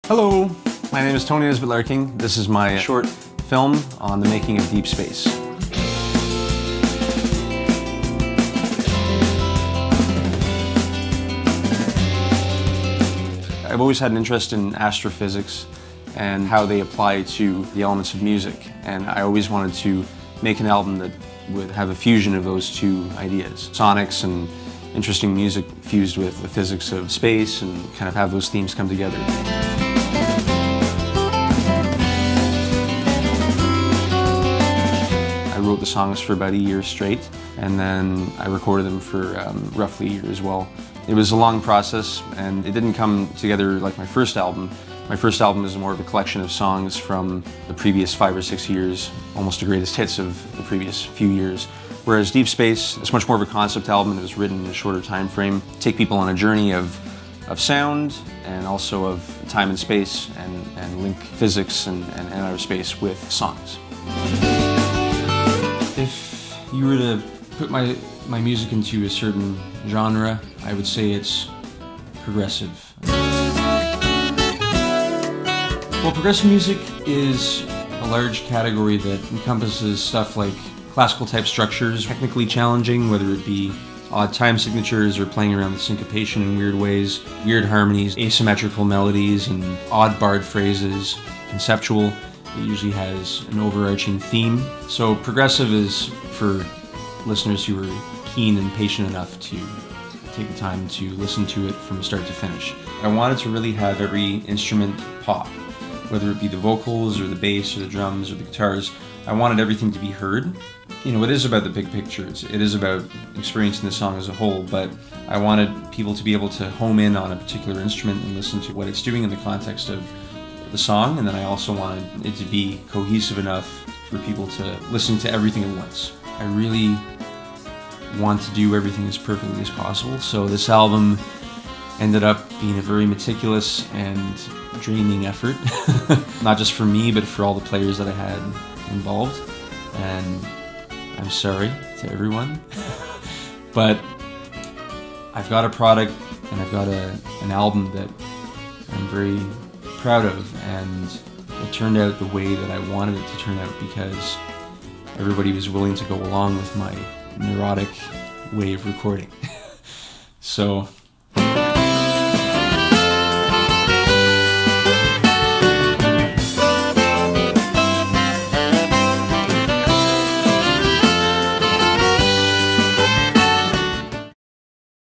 Hello, my name is Tony Nesbitt-Larking. This is my short film on the making of Deep Space. I've always had an interest in astrophysics and how they apply to the elements of music, and I always wanted to make an album that would have a fusion of those two ideas. Sonics and interesting music fused with the physics of space and kind of have those themes come together. I wrote the songs for about a year straight, and then I recorded them for roughly a year as well. It was a long process, and it didn't come together like my first album. My first album is more of a collection of songs from the previous 5 or 6 years, almost the greatest hits of the previous few years. Whereas Deep Space is much more of a concept album. It was written in a shorter time frame. Take people on a journey of sound and also of time and space, and link physics and outer space with songs. If you were to put my music into a certain genre, I would say it's progressive. Well, progressive music is a large category that encompasses stuff like classical type structures, technically challenging, whether it be odd time signatures or playing around with syncopation in weird ways, weird harmonies, asymmetrical melodies, and odd barred phrases, conceptual. It usually has an overarching theme. So progressive is for listeners who are keen and patient enough to take the time to listen to it from start to finish. I wanted to really have every instrument pop, whether it be the vocals or the bass or the drums or the guitars. I wanted everything to be heard. You know, it is about the big picture. It is about experiencing the song as a whole, but I wanted people to be able to home in on a particular instrument and listen to what it's doing in the context of the song, and then I also wanted it to be cohesive enough for people to listen to everything at once. I really want to do everything as perfectly as possible, so this album ended up being a very meticulous and draining effort, not just for me, but for all the players that I had involved, and I'm sorry to everyone, but I've got a product and I've got an album that I'm very proud of, and it turned out the way that I wanted it to turn out because everybody was willing to go along with my neurotic way of recording. So